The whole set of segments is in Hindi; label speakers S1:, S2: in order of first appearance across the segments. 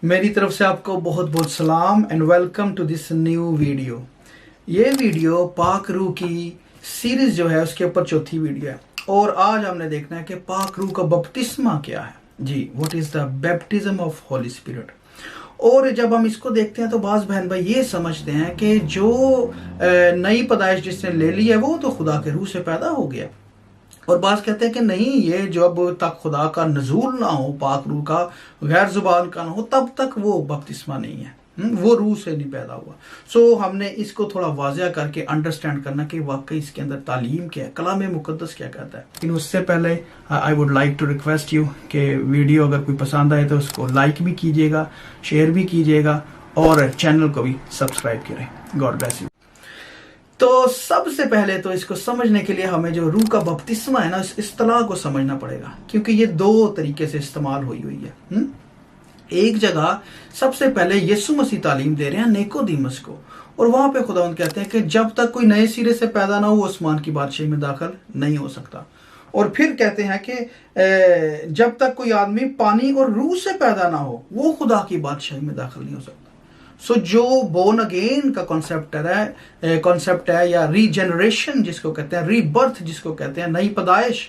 S1: मेरी तरफ से आपको बहुत बहुत सलाम and welcome to this new video. ये वीडियो पाक रूह की सीरीज जो है उसके ऊपर चौथी वीडियो है और आज हमने देखना है कि पाक रूह का बपतिस्मा क्या है। जी, what is the baptism of holy spirit. और जब हम इसको देखते हैं तो बाज बहन भाई ये समझते हैं कि जो नई पैदाइश जिसने ले ली है वो तो खुदा के रूह से पैदा हो गया, और बात कहते हैं कि नहीं, ये जब तक खुदा का नजूल ना हो, पाक रूह का गैर जुबान का ना हो, तब तक वो बपतिस्मा नहीं है। वो रूह से नहीं पैदा हुआ। सो हमने इसको थोड़ा वाजिया करके अंडरस्टैंड करना कि वाकई इसके अंदर तालीम क्या है, कलाम मुकद्दस क्या कहता है। लेकिन उससे पहले I would like to request you कि वीडियो अगर कोई पसंद आए तो उसको लाइक भी कीजिएगा, शेयर भी कीजिएगा और चैनल को भी सब्सक्राइब करें। God bless you. तो सबसे पहले तो इसको समझने के लिए हमें जो रूह का बपतिस्मा है ना, इस इस्तिलाह को समझना पड़ेगा, क्योंकि ये दो तरीके से इस्तेमाल हुई है। एक जगह सबसे पहले यीशु मसीह तालीम दे रहे हैं निकोदेमुस को, और वहां पे खुदावंद कहते हैं कि जब तक कोई नए सिरे से पैदा ना हो वो आसमान की बादशाही में दाखिल नहीं हो सकता। और फिर कहते हैं कि जब तक कोई आदमी पानी और रूह से पैदा ना हो वो खुदा की बादशाही में दाखिल नहीं हो सकता। सो जो बोर्न अगेन का कॉन्सेप्ट है या रीजनरेशन जिसको कहते हैं, रीबर्थ जिसको कहते हैं, नई पैदाइश,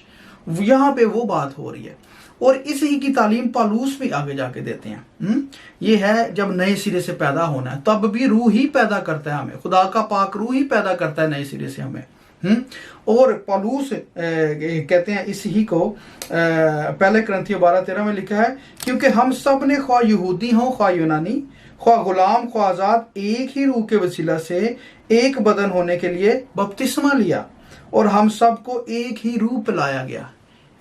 S1: यहाँ पे वो बात हो रही है। और इसी की तालीम पालूस भी आगे जाके देते हैं। ये है जब नए सिरे से पैदा होना है तब भी रूह ही पैदा करता है हमें, खुदा का पाक रूह ही पैदा करता है नए सिरे से हमें। और पालूस कहते हैं इस ही को पहले कुरिन्थियों 12:13 में लिखा है, क्योंकि हम सब ने ख्वाह यहूदी हों ख्वाह यूनानी, ख्वाह गुलाम ख्वाह आजाद, एक ही रूह के वसीला से एक बदन होने के लिए बपतिस्मा लिया और हम सबको एक ही रूह पिलाया गया।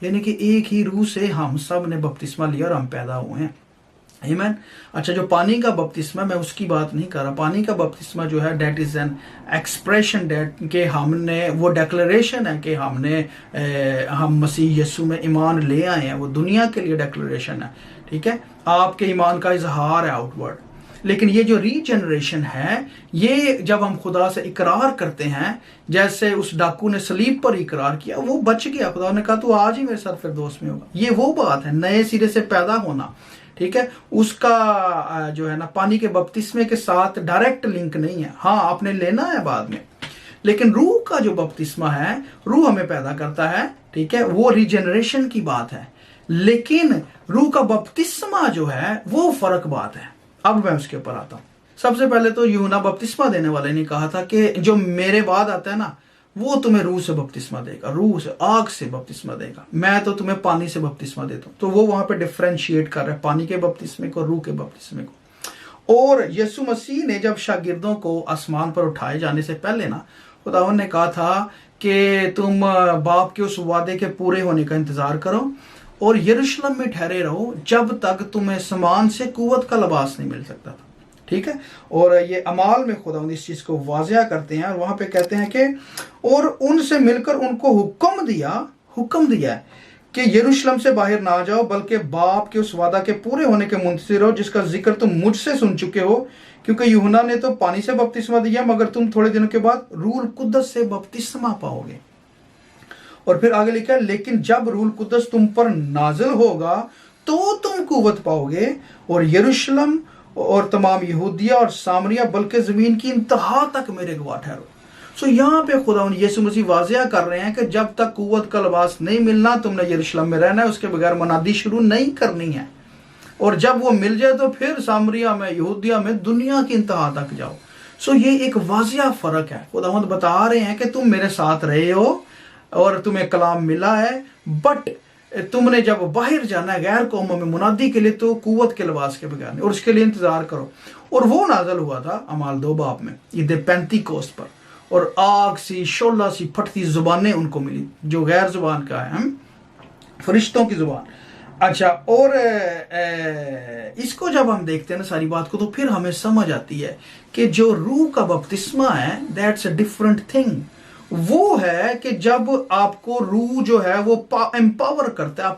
S1: यानी कि एक ही रूह से हम सब ने बपतिस्मा लिया और हम पैदा हुए हैं। आमीन। अच्छा, जो पानी का बपतिस्मा, मैं उसकी बात नहीं कर रहा। पानी का बपतिस्मा जो है that is an expression, that के हमने, वो डेक्लेरेशन है कि हम मसीह यीशु में ईमान ले आए हैं। वो दुनिया के लिए डेक्लेरेशन है, ठीक है, आपके ईमान का इजहार है आउटवर्ड। लेकिन ये जो रीजनरेशन है, ये जब हम खुदा से इकरार करते हैं, जैसे उस डाकू ने सलीब पर इकरार किया, वो बच गया। खुदा ने कहा तू आज ही मेरे साथ फिरदौस में होगा। ये वो बात है नए सिरे से पैदा होना, ठीक है। उसका जो है ना पानी के बपतिस्मे के साथ डायरेक्ट लिंक नहीं है। हाँ, आपने लेना है बाद में, लेकिन रूह का जो बपतिस्मा है, रूह हमें पैदा करता है, ठीक है, वो रीजनरेशन की बात है। लेकिन रूह का बपतिस्मा जो है वो फर्क बात है। अब मैं उसके ऊपर आता हूं। सबसे पहले तो यूहन्ना बपतिस्मा देने वाले ने कहा था कि जो मेरे बाद आता है ना, वो तुम्हें रूह से बपतिस्मा देगा, रूह से, आग से बपतिस्मा देगा। मैं तो तुम्हें पानी से बपतिस्मा देता हूं। तो वो वहां पे डिफरेंशिएट कर रहा है पानी के बपतिस्मे को, रूह के बपतिस्मे को। और यीशु मसीह ने जब शागिर्दों को आसमान पर उठाए जाने से पहले ना, खुदावंद ने कहा था कि तुम बाप के उस वादे के पूरे होने का इंतजार करो और यरूशलेम में ठहरे रहो जब तक तुम्हें समान से कुव्वत का लिबास नहीं मिल सकता था, ठीक है। और ये अमाल में खुदावंद इस चीज को वाजिया करते हैं और वहां पे कहते हैं कि और उनसे मिलकर उनको हुक्म दिया है कि यरूशलेम से बाहर ना जाओ, बल्कि बाप के उस वादा के पूरे होने के मुंतज़िर रहो जिसका जिक्र तुम मुझसे सुन चुके हो, क्योंकि यूहन्ना ने तो पानी से बपतिस्मा दिया, मगर तुम थोड़े दिनों के बाद रूह कुद्दस से बपतिस्मा पाओगे। और फिर आगे लिखा है, लेकिन जब रूह कुद्दस तुम पर नाजिल होगा तो तुम कुव्वत पाओगे और यरूशलेम और तमाम यहूदिया और सामरिया बल्कि जमीन की इंतहा तक मेरे गवाह ठहरो। सो यहाँ पे खुदावंद यीशु मसीह वाजिया कर रहे हैं कि जब तक कुव्वत का लिबास नहीं मिलना, तुमने यरूशलेम में रहना है, उसके बगैर मनादी शुरू नहीं करनी है। और जब वो मिल जाए तो फिर सामरिया में, यहूदिया में, दुनिया की इंतहा तक जाओ। सो ये एक वाजिया फर्क है। खुदावंद बता रहे हैं कि तुम मेरे साथ रहे हो और तुम्हें कलाम मिला है, बट तुमने जब बाहर जाना है गैर कौमों में मुनादी के लिए, तो कुव्वत के लिबास के बगैर नहीं, और उसके लिए इंतजार करो। और वो नाज़िल हुआ था अमाल 2 बाब में, ईद पेंतीकोस्त पर, और आग सी, शोला सी फटती जुबानें उनको मिली, जो गैर जुबान का है, फरिश्तों की जुबान। अच्छा, और इसको जब हम देखते हैं ना सारी बात को, तो फिर हमें समझ आती है कि जो रूह का बपतिस्मा है, दैट्स अ डिफरेंट थिंग। वो है कि जब आपको रूह जो है वो एम्पावर करता है,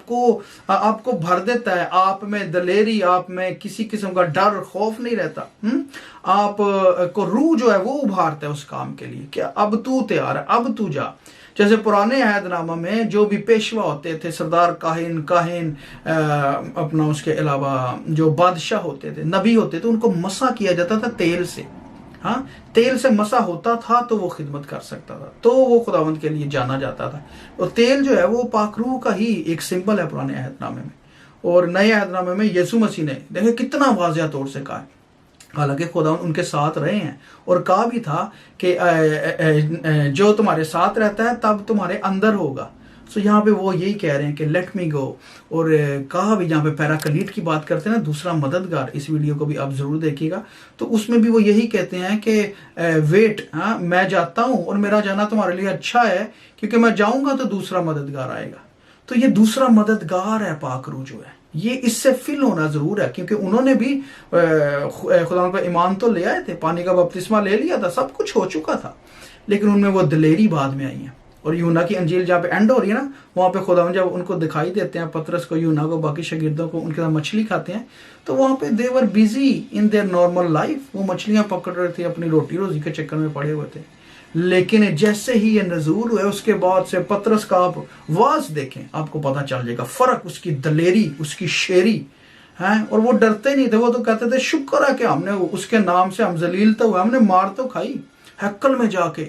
S1: आपको भर देता है, आप में दलेरी, आप में किसी किस्म का डर खौफ नहीं रहता। आप को रूह जो है वो उभारता है उस काम के लिए, क्या अब तू तैयार है, अब तू जा। जैसे पुराने अहदनामा में जो भी पेशवा होते थे, सरदार काहिन काहिन अपना, उसके अलावा जो बादशाह होते थे, नबी होते थे, उनको मसा किया जाता था तेल से। हाँ, तेल से मसा होता था तो वो खिदमत कर सकता था, तो वो खुदावंद के लिए जाना जाता था। और तेल जो है वो पाक रूह का ही एक सिंबल है पुराने अहदनामे में। और नए अहदनामे में यीशु मसीह ने देखे कितना वाज़िया तौर से कहा है, हालांकि खुदावंद उनके साथ रहे हैं और कहा भी था कि जो तुम्हारे साथ रहता है तब तुम्हारे अंदर होगा। सो यहाँ पे वो यही कह रहे हैं कि लेट मी गो। और कहा भी, जहाँ पे पैराकलीट की बात करते हैं ना, दूसरा मददगार, इस वीडियो को भी आप जरूर देखिएगा, तो उसमें भी वो यही कहते हैं कि वेट, हाँ मैं जाता हूँ और मेरा जाना तुम्हारे लिए अच्छा है, क्योंकि मैं जाऊंगा तो दूसरा मददगार आएगा। तो ये दूसरा मददगार है पाक रूह जो है, ये इससे फिल होना जरूर है, क्योंकि उन्होंने भी खुदा पर ईमान तो ले आए थे, पानी का बपतिस्मा ले लिया था, सब कुछ हो चुका था, लेकिन उनमें वो दिलेरी बाद में आई है। और यूहन्ना की अंजील जहाँ पे एंड हो रही है ना, वहाँ पे खुदा जब उनको दिखाई देते हैं, पतरस को, यूहन्ना को, बाकी शागिर्दों को, उनके साथ मछली खाते हैं, तो वहाँ पे they were busy in their normal life, वो मछलियाँ पकड़ रहे थे, अपनी रोटी रोजी के चक्कर में पड़े हुए थे। लेकिन जैसे ही ये नजूर हुए, उसके बाद से पतरस का आप वाज देखें, आपको पता चल जाएगा फर्क, उसकी दलेरी, उसकी शेरी है। और वो डरते नहीं थे, वो तो कहते थे शुक्र है कि हमने उसके नाम से हम जलील तो हुए, हमने मार तो खाई हैकल में जाके।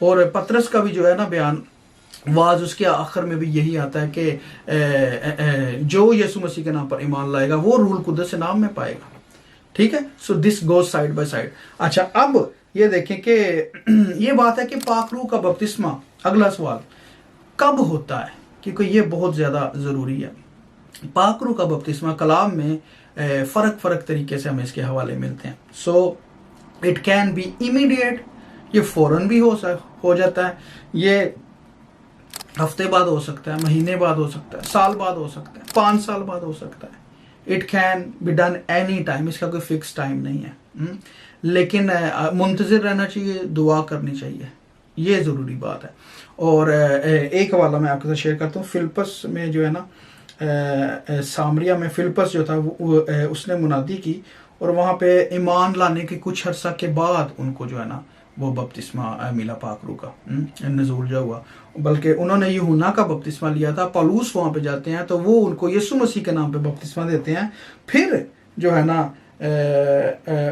S1: और पतरस का भी जो है ना बयान, वाज उसके आखिर में भी यही आता है कि जो यीशु मसीह के नाम पर ईमान लाएगा वो रूल कुद्दस से नाम में पाएगा। ठीक है, so this goes side by side. अच्छा, अब ये देखें कि ये बात है कि पाक रूह का बपतिस्मा, अगला सवाल कब होता है, क्योंकि ये बहुत ज्यादा जरूरी है। पाक रूह का बपतिस्मा कलाम में फर्क तरीके से हमें इसके हवाले मिलते हैं। So it can be immediate, ये फौरन भी हो जाता है, ये हफ्ते बाद हो सकता है, महीने बाद हो सकता है, साल बाद हो सकता है, 5 साल बाद हो सकता है। It can be done any time, इसका कोई फिक्स टाइम नहीं है। लेकिन मुंतजिर रहना चाहिए, दुआ करनी चाहिए, ये ज़रूरी बात है। और एक हवाला मैं आपके साथ शेयर करता हूँ। फिलिप्पस में जो है ना, सामरिया में फिलिप्पस जो था उसने मुनादी की, और वहाँ पे ईमान लाने के कुछ अर्सा के बाद उनको जो है ना वो बपतिस्मा मिला पाक रूह का, नज़ूल जो हुआ। बल्कि उन्होंने यूहन्ना का बपतिस्मा लिया था। पौलुस वहाँ पे जाते हैं तो वो उनको यीशु मसीह के नाम पे बपतिस्मा देते हैं, फिर जो है ना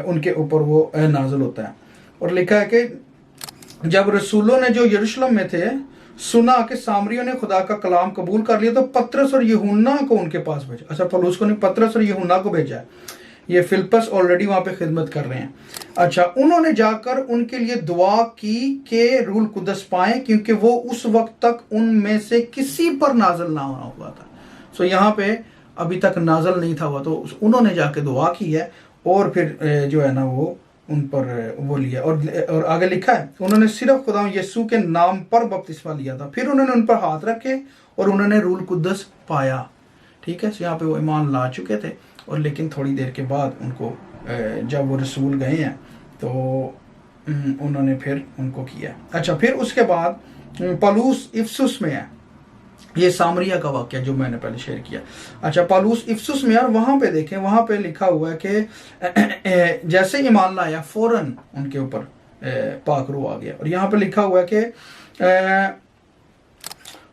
S1: उनके ऊपर वो नाज़िल होता है। और लिखा है कि जब रसूलों ने जो यरूशलेम में थे सुना कि सामरियों ने खुदा का कलाम कबूल कर लिया, तो पतरस और यूहन्ना को उनके पास भेजा। अच्छा, पौलुस को नहीं, पतरस और यूहन्ना को भेजा है। ये फिलिप्पस ऑलरेडी वहां पे खिदमत कर रहे हैं। अच्छा, उन्होंने जाकर उनके लिए दुआ की कि रूल कुदस पाएं, क्योंकि वो उस वक्त तक उनमें से किसी पर नाजल ना होना हुआ था। सो यहाँ पे अभी तक नाजल नहीं था हुआ, तो उन्होंने जाके दुआ की है और फिर जो है ना वो उन पर वो लिया। और आगे लिखा है उन्होंने सिर्फ खुदा यीशु के नाम पर बपतिस्मा लिया था, फिर उन्होंने उन पर हाथ रखे और उन्होंने रूल कुदस पाया। ठीक है, सो यहाँ पे वो ईमान ला चुके थे, और लेकिन थोड़ी देर के बाद उनको जब वो रसूल गए हैं तो उन्होंने फिर उनको किया। अच्छा, फिर उसके बाद पौलुस इफसुस में है, ये सामरिया का वाक्य जो मैंने पहले शेयर किया। अच्छा, पौलुस इफसुस में, और वहां पे देखें, वहां पे लिखा हुआ है कि जैसे ईमान लाया फौरन उनके ऊपर पाक रूह आ गया। और यहाँ पे लिखा हुआ है कि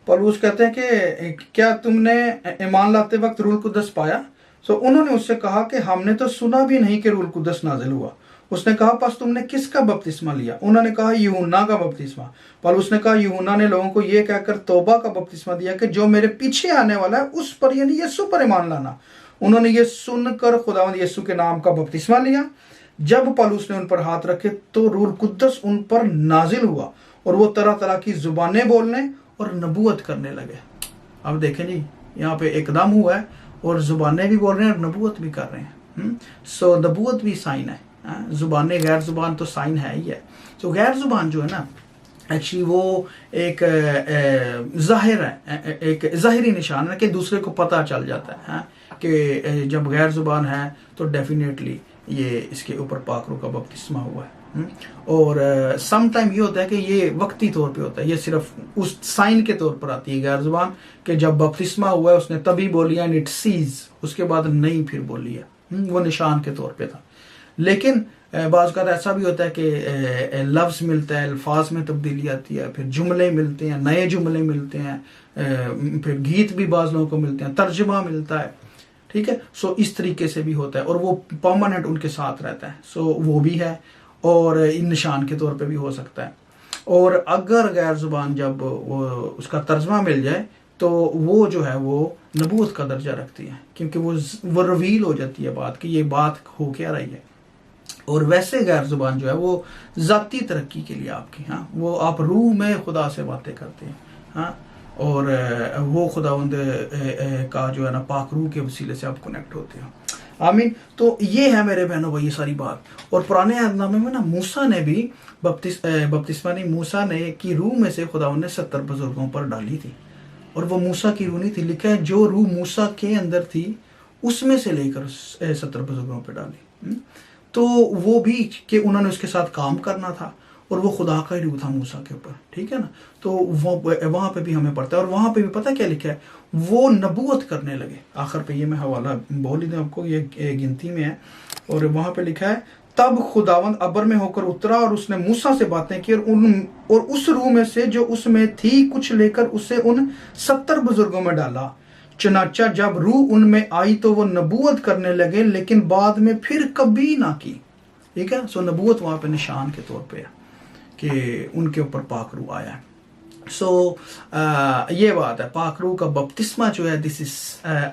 S1: पौलुस कहते हैं कि क्या तुमने ईमान लाते वक्त रूल कुदस पाया? सो उन्होंने उससे कहा कि हमने तो सुना भी नहीं कि रूल कुदस नाजिल हुआ। उसने कहा, बस तुमने किसका बपतिस्मा लिया? उन्होंने कहा, यूहन्ना का बपतिस्मा। पौलुस ने कहा, यूहन्ना ने लोगों को यह कहकर तौबा का बपतिस्मा दिया कि जो मेरे पीछे आने वाला है उस पर, यानी यीशु पर ईमान लाना। उन्होंने ये सुनकर खुदावंद यीशु के नाम का बपतिस्मा लिया। जब पौलुस ने उन पर हाथ रखे तो रूल कुदस उन पर नाजिल हुआ और वो तरह तरह की जुबानें बोलने और नबूवत करने लगे। अब देखें जी, यहाँ पे एकदम हुआ है और जुबानें भी बोल रहे हैं और नबूवत भी कर रहे हैं। सो नबूवत भी साइन है, जुबानें, गैर जुबान तो साइन है ही है। तो गैर जुबान जो है ना, एक्चुअली वो एक जाहिर है, एक ज़ाहिरी निशान है कि दूसरे को पता चल जाता है कि जब गैर जुबान है तो डेफिनेटली ये इसके ऊपर पाक रूह का बपतिस्मा हुआ है। और सम टाइम ये होता है कि ये वक्ती तौर पे होता है, ये सिर्फ उस साइन के तौर पर आती है गैर जुबान कि जब बपतिस्मा हुआ है उसने तभी बोली एंड इट सीज, उसके बाद नहीं फिर बोली है, वो निशान के तौर पे था। लेकिन बाज़ का ऐसा भी होता है कि लफ्ज़ मिलता है, अल्फाज में तब्दीली आती है, फिर जुमले मिलते हैं, नए जुमले मिलते हैं, फिर गीत भी बाज़ लोगों को मिलते हैं, तर्जुमा मिलता है, ठीक है। सो इस तरीके से भी होता है और वो परमानेंट उनके साथ रहता है। सो वो भी है और इन निशान के तौर पे भी हो सकता है। और अगर गैर ज़ुबान जब वो उसका तर्जमा मिल जाए तो वो जो है वो नबूवत का दर्जा रखती है, क्योंकि वो रिवील हो जाती है बात कि ये बात हो क्या रही है। और वैसे गैर ज़ुबान जो है वो ज़ाती तरक्की के लिए आपकी, हाँ, वो आप रूह में खुदा से बातें करते हैं, हाँ, और वो खुदावंद का जो है ना पाक रूह के वसीले से आप कनेक्ट होते हो। आमीन। तो ये है मेरे बहनों भाई ये सारी बात। और पुराने अहदनामे में ना मूसा ने भी बपतिस्मा नहीं, मूसा ने की रूह में से खुदावंद ने 70 बुजुर्गों पर डाली थी। और वो मूसा की रूह नहीं थी, लिखा है जो रूह मूसा के अंदर थी उसमें से लेकर 70 बुजुर्गों पर डाली। तो वो भी कि उन्होंने उसके साथ काम करना था और वो खुदा का ही रूह था मूसा के ऊपर, ठीक है ना। तो वो वहाँ पे भी हमें पढ़ता है और वहाँ पे भी पता क्या लिखा है, वो नबूवत करने लगे। आखिर पे ये मैं हवाला बोल ही दूँ आपको, ये गिनती में है। और वहाँ पे लिखा है तब खुदावंद अबर में होकर उतरा और उसने मूसा से बातें की और उस रूह में से जो उसमें थी कुछ लेकर उसे उन 70 बुजुर्गों में डाला। चनाचा जब रूह उनमें आई तो वो नबूवत करने लगे, लेकिन बाद में फिर कभी ना की, ठीक है। सो नबूवत वहां पे निशान के तौर पे है कि उनके ऊपर पाक रूह आया है। सो ये बात है, पाक रूह का बपतिस्मा जो है दिस इज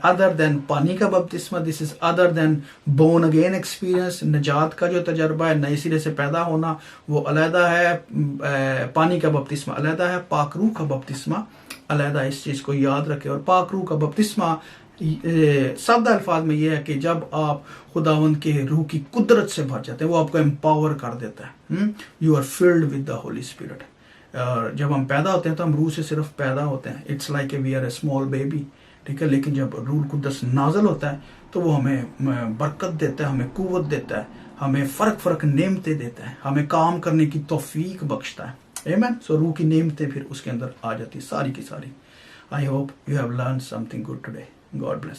S1: अदर देन पानी का बपतिस्मा, this is other than born again experience. नजात का जो तजर्बा है, नए सिरे से पैदा होना, वो अलहदा है। पानी का बपतिस्मा अलहदा है, पाक रूह का बपतिस्मा अलहदा। इस चीज़ को याद रखें। और पाक रूह का बपतिस्मा सादा अल्फाज में यह है कि जब आप खुदावंद के रूह की कुदरत से भर जाते हैं, वो आपको एम्पावर कर देता है। You are filled with the Holy spirit. और जब हम पैदा होते हैं तो हम रूह से सिर्फ पैदा होते हैं, it's like a we are a small baby, ठीक है। लेकिन जब रूह कुदस नाजल होता है तो वो हमें बरकत देता है, हमें कुव्वत देता है, हमें फ़र्क नेमतें देता है, हमें काम करने की तौफीक बख्शता है। आमीन। सो रूह की नेमतें फिर उसके अंदर आ जाती सारी की सारी। I hope you have learn something good today. God bless.